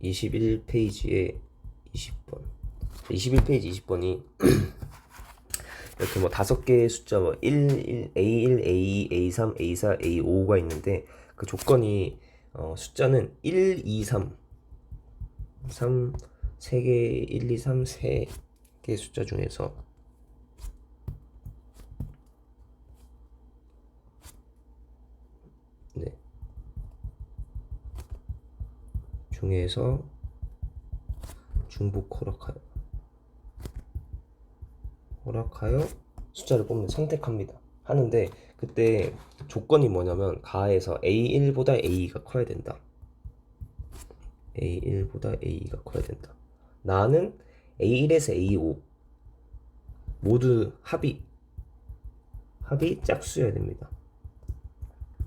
21페이지에 20번. 21페이지 20번이 이렇게 뭐 5개의 숫자 뭐 1, A1, A2, A3, A4, A5가 있는데 그 조건이 숫자는 1, 2, 3, 3개 1, 2, 3, 3개 숫자 중에서 네. 중에서 중복 허락하여 숫자를 선택합니다. 하는데 그때 조건이 뭐냐면 가에서 A1보다 A가 커야 된다. A1보다 A가 커야 된다. 나는 A1에서 A5 모두 합이 짝수여야 됩니다.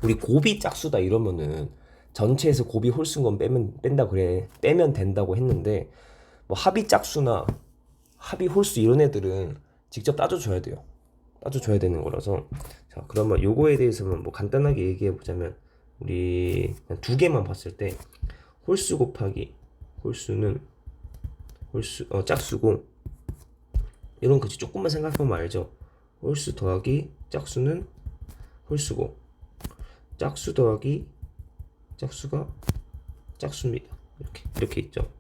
우리 곱이 짝수다 이러면은 전체에서 곱이 홀수인 건 빼면 된다고 했는데 뭐 합이 짝수나 합이 홀수 이런 애들은 직접 따져줘야 돼요. 따져줘야 되는 거라서. 자, 그러면 요거에 대해서는 뭐 간단하게 얘기해 보자면 우리 그냥 2개만 봤을 때 홀수 곱하기 홀수는 짝수고, 이런 거지 조금만 생각해보면 알죠. 홀수 더하기 짝수는 홀수고, 짝수 더하기 짝수가 짝수입니다. 이렇게 있죠.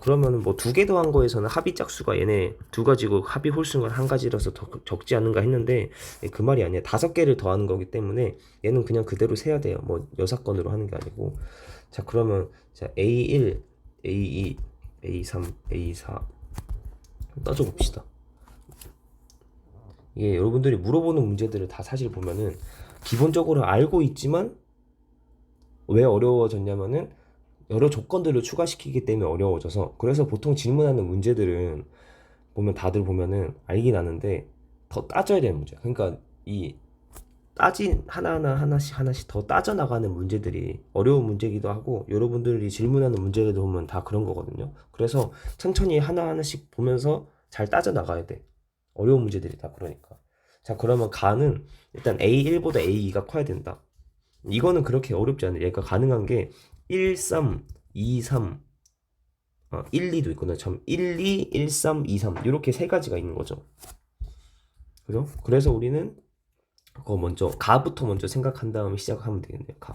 그러면은 뭐 2개 더한 거에서는 합이 짝수가 얘네 2가지고 합이 홀수인 건 1가지라서 더 적지 않은가 했는데 그 말이 아니야. 5개를 더하는 거기 때문에 얘는 그냥 그대로 세야 돼요. 뭐 여사건으로 하는 게 아니고. 자, 그러면 자 A1, A2, A3, A4 따져봅시다. 이게 여러분들이 물어보는 문제들을 다 사실 보면은 기본적으로 알고 있지만 왜 어려워졌냐면은 여러 조건들을 추가시키기 때문에 어려워져서, 그래서 보통 질문하는 문제들은 보면 다들 보면은 알긴 아는데 더 따져야 되는 문제. 그러니까 이 따진 하나씩 더 따져 나가는 문제들이 어려운 문제기도 하고, 여러분들이 질문하는 문제들도 보면 다 그런 거거든요. 그래서 천천히 하나씩 보면서 잘 따져 나가야 돼. 어려운 문제들이 다 그러니까. 자, 그러면 가는 일단 A1보다 A2가 커야 된다. 이거는 그렇게 어렵지 않아요. 얘가 가능한 게 1, 3, 2, 3, 1, 2도 있거든요. 참 1, 2, 1, 3, 2, 3 이렇게 3가지가 있는 거죠. 그죠? 그래서 우리는 그거 먼저 가부터 먼저 생각한 다음에 시작하면 되겠네요. 가.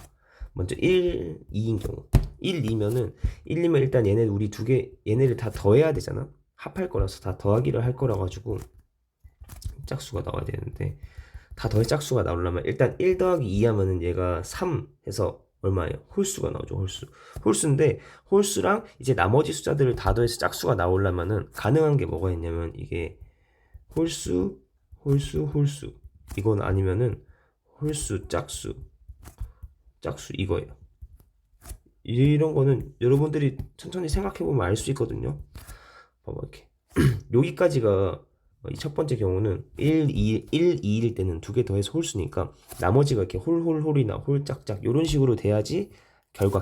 먼저 1, 2인 경우. 1, 2면은 1, 2면 일단 우리 2개 얘네를 다 더해야 되잖아. 합할 거라서 다 더하기를 할 거라 가지고 짝수가 나와야 되는데, 다 더해 짝수가 나오려면 일단 1 더하기 2 하면은 얘가 3 해서 얼마예요? 홀수가 나오죠. 홀수인데 홀수랑 이제 나머지 숫자들을 다 더해서 짝수가 나오려면은 가능한 게 뭐가 있냐면 이게 홀수 이건 아니면은 홀수 짝수 이거예요. 이런 거는 여러분들이 천천히 생각해보면 알 수 있거든요. 봐봐, 이렇게 여기까지가 이 첫 번째 경우는 1, 2일 때는 2개 더해서 홀수니까 나머지가 이렇게 홀홀홀이나 홀짝짝 이런 식으로 돼야지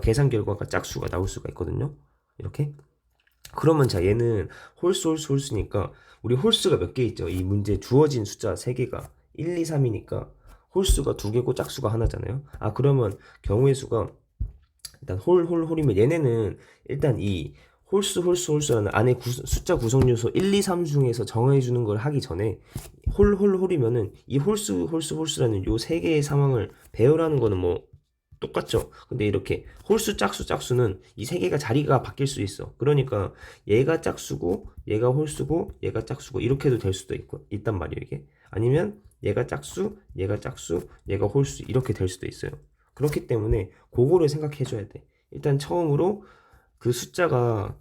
계산 결과가 짝수가 나올 수가 있거든요. 이렇게. 그러면 자, 얘는 홀수니까 우리 홀수가 몇 개 있죠? 이 문제 주어진 숫자 3개가 1, 2, 3이니까 홀수가 2개고 짝수가 하나잖아요. 그러면 경우의 수가 일단 홀이면 얘네는 일단 이 홀수라는 안에 숫자 구성 요소 1, 2, 3 중에서 정해주는 걸 하기 전에 홀이면은 이 홀수라는 요 3개의 상황을 배열하는 거는 뭐 똑같죠. 근데 이렇게 홀수 짝수는 이 3개가 자리가 바뀔 수 있어. 그러니까 얘가 짝수고 얘가 홀수고 얘가 짝수고 이렇게도 될 수도 있단 말이에요. 이게 아니면 얘가 짝수 얘가 홀수 이렇게 될 수도 있어요. 그렇기 때문에 그거를 생각해 줘야 돼. 일단 처음으로 그 숫자가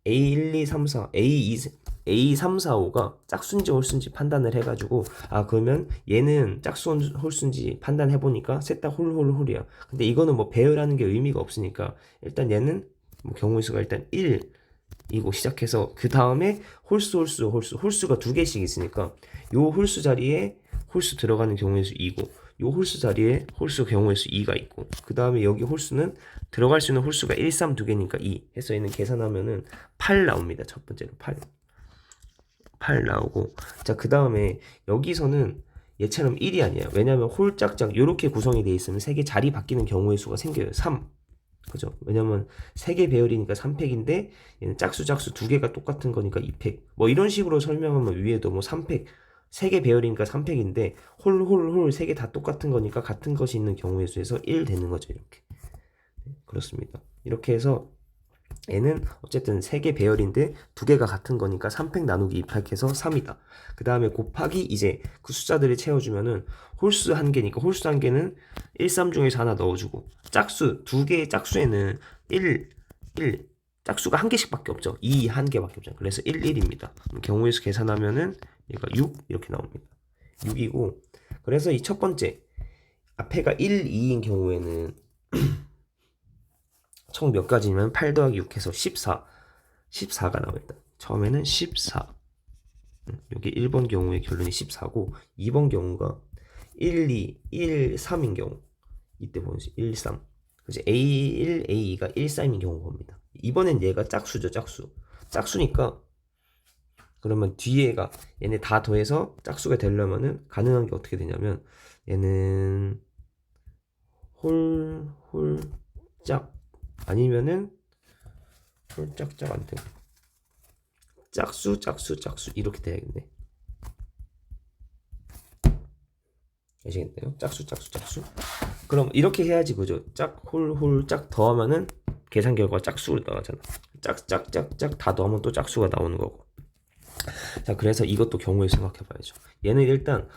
A1, 2, 3, 4, A3, 4, 5가 짝수인지 홀수인지 판단을 해가지고 그러면 얘는 짝수 홀수인지 판단해보니까 셋 다 홀이야. 근데 이거는 뭐 배열하는 게 의미가 없으니까 일단 얘는 뭐 경우의 수가 일단 1이고 시작해서 그 다음에 홀수가 2개씩 있으니까 요 홀수 자리에 홀수 들어가는 경우의 수 2고 요 홀수 자리에 홀수 경우의 수 2가 있고, 그 다음에 여기 홀수는 들어갈 수 있는 홀수가 1, 3 2개니까 2 해서 얘는 계산하면은 8 나옵니다. 첫 번째로 8 나오고, 자, 그 다음에 여기서는 얘처럼 1이 아니에요. 왜냐면 홀짝짝 요렇게 구성이 돼 있으면 3개 자리 바뀌는 경우의 수가 생겨요. 3 그죠? 왜냐면 3개 배열이니까 3팩인데 얘는 짝수 2개가 똑같은 거니까 2팩. 뭐 이런 식으로 설명하면 위에도 뭐 3팩 3개 배열이니까 3팩인데 홀 3개 다 똑같은 거니까 같은 것이 있는 경우의 수에서 1 되는 거죠. 이렇게. 그렇습니다. 이렇게 해서 얘는 어쨌든 3개 배열인데 2개가 같은 거니까 3팩 나누기 2팩해서 3이다. 그 다음에 곱하기 이제 그 숫자들을 채워주면은 홀수 1개니까 홀수 1개는 1, 3 중에서 하나 넣어주고 짝수 2개의 짝수에는 1, 짝수가 1개씩밖에 없죠. 2, 1개밖에 없죠. 그래서 1, 1입니다. 경우의 수 계산하면은 얘가 6 이렇게 나옵니다. 6이고 그래서 이 첫 번째 앞에가 1, 2인 경우에는 총 몇 가지냐면 8 더하기 6 해서 14가 나와있다. 처음에는 14. 여기 1번 경우의 결론이 14고 2번 경우가 1, 2, 1, 3인 경우 이때 보면 1, 3 그래서 A1, A2가 1, 3인 경우 봅니다. 이번엔 얘가 짝수죠. 짝수니까 그러면 뒤에가 얘네 다 더해서 짝수가 되려면은 가능한 게 어떻게 되냐면 얘는 짝 아니면은 홀짝짝 안 되고 짝수 이렇게 돼야겠네. 아시겠나요? 짝수. 그럼 이렇게 해야지 그죠? 짝 더하면은 계산 결과 짝수로 나가잖아. 짝 다 더하면 또 짝수가 나오는 거고. 자, 그래서 이것도 경우에 생각해 봐야죠. 얘는 일단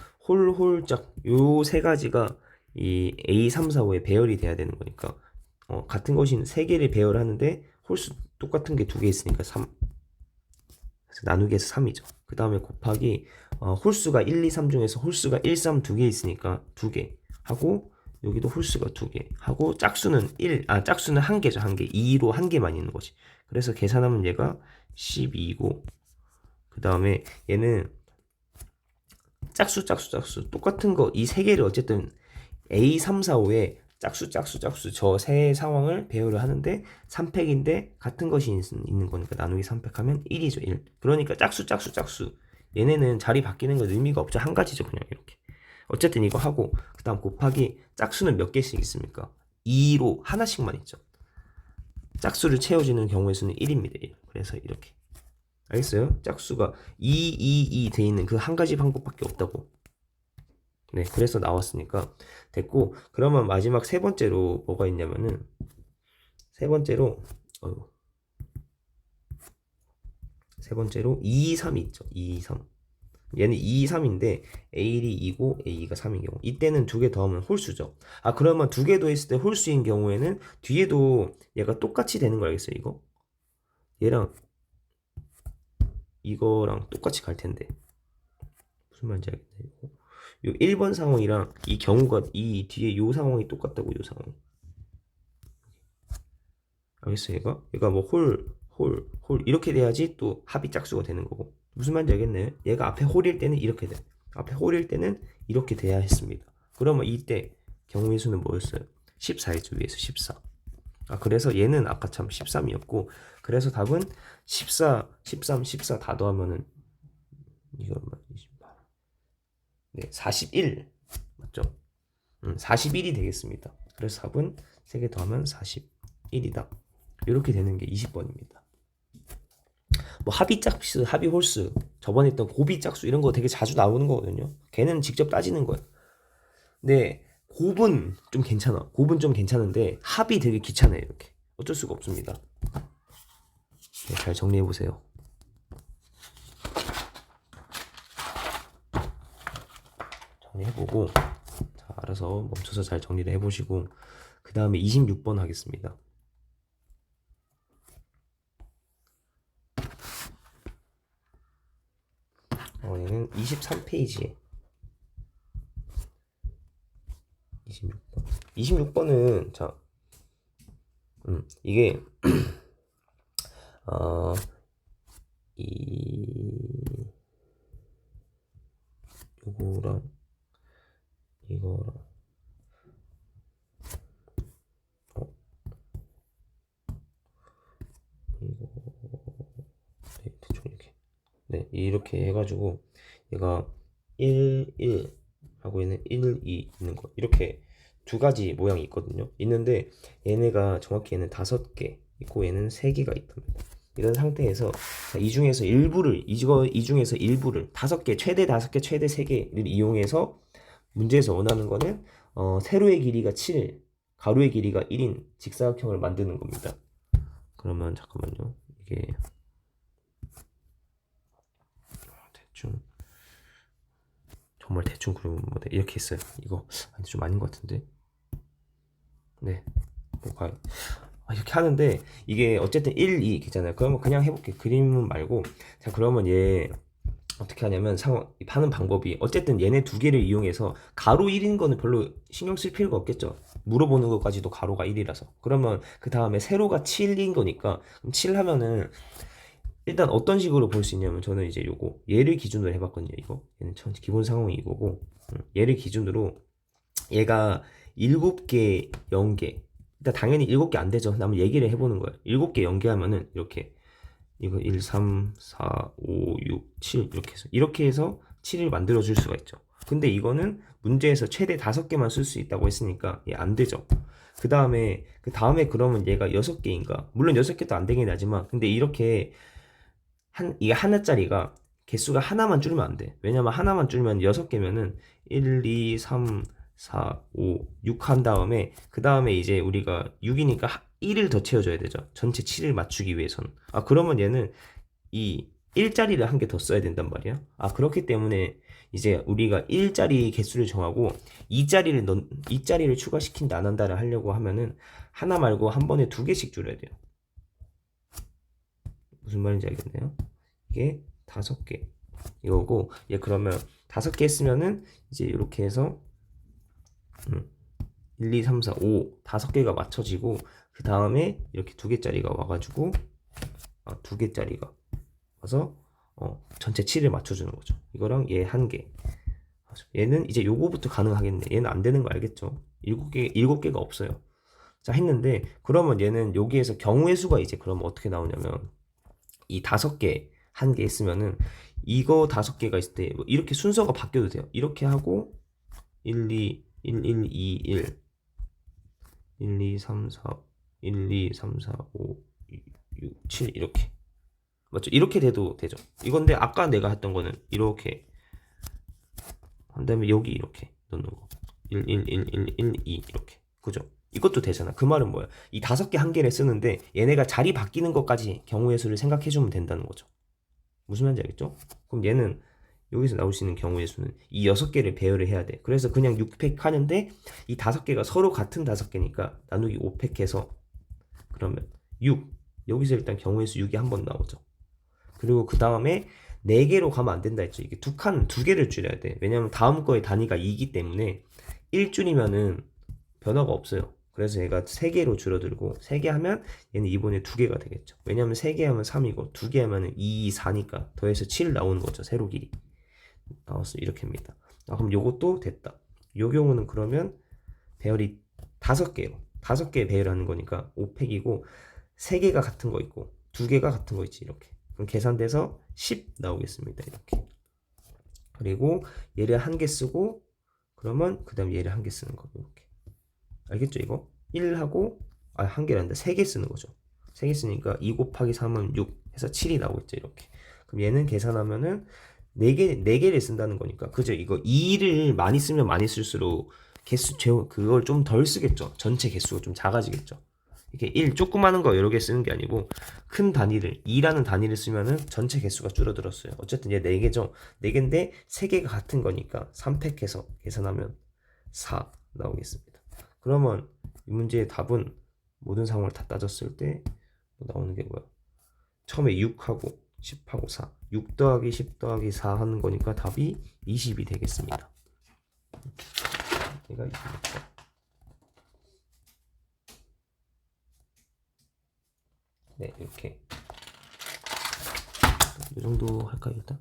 짝 요 세 가지가 이 A 3, 4, 5에 배열이 돼야 되는 거니까 같은 것이 세 개를 배열하는데 홀수 똑같은 게 2개 있으니까 3. 그래서 나누기 해서 3이죠. 그 다음에 곱하기 홀수가 1, 2, 3 중에서 홀수가 1, 3 2개 있으니까 2개 하고 여기도 홀수가 2개 하고 짝수는 짝수는 1개죠. 1개. 2로 1개만 있는 거지. 그래서 계산하면 얘가 12고 그 다음에 얘는 짝수 똑같은 거 이 세 개를 어쨌든 A 3, 4, 5에 짝수 저 세 상황을 배열을 하는데 3팩인데 같은 것이 있는 거니까 나누기 3팩 하면 1이죠. 1. 그러니까 짝수 얘네는 자리 바뀌는 건 의미가 없죠. 한 가지죠. 그냥 이렇게. 어쨌든 이거 하고 그 다음 곱하기 짝수는 몇 개씩 있습니까? 2로 하나씩만 있죠. 짝수를 채워주는 경우의 수는 1입니다. 1. 그래서 이렇게. 알겠어요? 짝수가 2 돼 있는 그 한 가지 방법밖에 없다고. 네, 그래서 나왔으니까 됐고 그러면 마지막 세 번째로 뭐가 있냐면은 세 번째로 2, 3이 있죠. 2, 3. 얘는 2, 3인데 A1이 2고 A2가 3인 경우 이때는 2개 더하면 홀수죠. 그러면 2개 더했을 때 홀수인 경우에는 뒤에도 얘가 똑같이 되는 거 알겠어요? 얘랑 이거랑 똑같이 갈 텐데 무슨 말인지 알겠네. 요 1번 상황이랑 이 경우가 이 뒤에 요 상황이 똑같다고 요 상황. 알겠어요? 얘가 뭐 홀 이렇게 돼야지 또 합이 짝수가 되는 거고. 무슨 말인지 알겠네. 얘가 앞에 홀일 때는 이렇게 돼. 앞에 홀일 때는 이렇게 돼야 했습니다. 그러면 이때 경우의 수는 뭐였어요? 14였죠. 위에서 14. 그래서 얘는 아까 참 13이었고 그래서 답은 14, 13, 14 다 더하면은 이거 얼마? 28. 네, 41 맞죠? 41이 되겠습니다. 그래서 답은 3개 더하면 41이다. 이렇게 되는 게 20번입니다. 뭐 합의 짝수, 합의 홀수, 저번에 했던 곱이 짝수 이런 거 되게 자주 나오는 거거든요. 걔는 직접 따지는 거예요. 근데 곱은 좀 괜찮아. 곱은 좀 괜찮은데 합이 되게 귀찮아요. 이렇게 어쩔 수가 없습니다. 네, 잘 정리해 보세요. 정리해보고 자, 알아서 멈춰서 잘 정리를 해보시고 그 다음에 26번 하겠습니다. 얘는 23페이지에 26번. 26번은 자, 이게 요거랑 이거랑 이거 네, 대충 이렇게 이렇게 해가지고 얘가 1, 1 하고 얘는 1, 2 있는 거 이렇게 두 가지 모양이 있거든요. 있는데 얘네가 정확히 얘는 5개 있고 얘는 3개가 있답니다. 이런 상태에서 이 중에서 일부를 이 중에서 일부를 5개 최대 5개 최대 3개를 이용해서 문제에서 원하는 거는 세로의 길이가 7 가로의 길이가 1인 직사각형을 만드는 겁니다. 그러면 잠깐만요. 이게 대충 정말 대충 그리면 뭐 이렇게 있어요. 이거 좀 아닌 것 같은데. 네, 뭐가 이렇게 하는데 이게 어쨌든 1, 2 있잖아요. 그러면 그냥 해볼게. 그림은 말고. 자, 그러면 얘 어떻게 하냐면 하는 방법이 어쨌든 얘네 두 개를 이용해서 가로 1인 거는 별로 신경 쓸 필요가 없겠죠. 물어보는 것까지도 가로가 1이라서. 그러면 그 다음에 세로가 7인 거니까 그럼 7 하면은 일단 어떤 식으로 볼 수 있냐면 저는 이제 요거 얘를 기준으로 해봤거든요. 이거 얘는 기본 상황이 이거고 얘를 기준으로 얘가 7개 0개 일단 당연히 7개 안 되죠. 한번 얘기를 해보는 거예요. 7개 연계하면은 이렇게 이거 1, 3, 4, 5, 6, 7 이렇게 해서 7을 만들어 줄 수가 있죠. 근데 이거는 문제에서 최대 5개만 쓸 수 있다고 했으니까 안 되죠. 그 다음에 그러면 얘가 6개인가? 물론 6개도 안 되긴 하지만 근데 이렇게 이게 하나짜리가 개수가 하나만 줄면 안 돼. 왜냐면 하나만 줄면 6개면은 1, 2, 3, 4, 5, 6 한 다음에 그 다음에 이제 우리가 6이니까 1을 더 채워줘야 되죠. 전체 7을 맞추기 위해서는. 그러면 얘는 이 1자리를 한 개 더 써야 된단 말이야. 그렇기 때문에 이제 우리가 1자리 개수를 정하고 2자리를 추가시킨다 안 한다를 하려고 하면은 하나 말고 한 번에 2개씩 줄여야 돼요. 무슨 말인지 알겠네요. 이게 5개 이거고 얘 그러면 5개 했으면은 이제 이렇게 해서 1, 2, 3, 4, 5 5개가 맞춰지고 그 다음에 이렇게 2개짜리가 와가지고 2개짜리가 와서 전체 7을 맞춰주는 거죠. 이거랑 얘 1개 얘는 이제 요거부터 가능하겠네. 얘는 안 되는 거 알겠죠? 7개가 없어요. 자 했는데 그러면 얘는 여기에서 경우의 수가 이제 그러면 어떻게 나오냐면 이 5개 1개 있으면은 이거 5개가 있을 때 뭐 이렇게 순서가 바뀌어도 돼요. 이렇게 하고 1, 2, 1, 1, 2, 1 1, 2, 3, 4 1, 2, 3, 4, 5 6, 7 이렇게 맞죠? 이렇게 돼도 되죠. 이건데 아까 내가 했던 거는 이렇게 한 다음에 여기 이렇게 넣는 거 1, 1, 1, 1, 1, 2 이렇게 그죠? 이것도 되잖아. 그 말은 뭐야? 이 5개 1개를 쓰는데 얘네가 자리 바뀌는 것까지 경우의 수를 생각해주면 된다는 거죠. 무슨 말인지 알겠죠? 그럼 얘는 여기서 나올 수 있는 경우의 수는 이 6개를 배열을 해야 돼. 그래서 그냥 6팩 하는데 이 5개가 서로 같은 5개니까 나누기 5팩 해서 그러면 6 여기서 일단 경우의 수 6이 한 번 나오죠. 그리고 그 다음에 4개로 가면 안 된다 했죠. 이게 2개를 줄여야 돼. 왜냐면 다음 거의 단위가 2기 때문에 1줄이면은 변화가 없어요. 그래서 얘가 3개로 줄어들고 3개 하면 얘는 이번에 2개가 되겠죠. 왜냐면 3개 하면 3이고 2개 하면 2, 4니까 더해서 7 나오는 거죠. 세로 길이 나왔어. 이렇게입니다. 그럼 요것도 됐다. 요 경우는 그러면 배열이 5개예요. 5개 배열하는 거니까 5팩이고 3개가 같은 거 있고 2개가 같은 거 있지. 이렇게 그럼 계산돼서 10 나오겠습니다. 이렇게 그리고 얘를 1개 쓰고 그러면 그 다음 얘를 1개 쓰는 거 이렇게 알겠죠? 이거 1하고 1개란다 3개 쓰는 거죠. 3개 쓰니까 2 곱하기 3은 6 해서 7이 나오겠죠. 이렇게 그럼 얘는 계산하면은 4개를 쓴다는 거니까 그죠? 이거 2를 많이 쓰면 많이 쓸수록 그걸 좀 덜 쓰겠죠. 전체 개수가 좀 작아지겠죠. 이게 1 조그마한 거 여러 개 쓰는 게 아니고 큰 단위를 2라는 단위를 쓰면은 전체 개수가 줄어들었어요. 어쨌든 얘 4개죠. 4개인데 3개가 같은 거니까 3팩해서 계산하면 4 나오겠습니다. 그러면 이 문제의 답은 모든 상황을 다 따졌을 때 나오는 게 뭐야? 처음에 6하고 10하고 4 6 더하기 10 더하기 4 하는 거니까 답이 20이 되겠습니다. 얘가 20입니다. 네, 이렇게 이 정도 할까요 일단?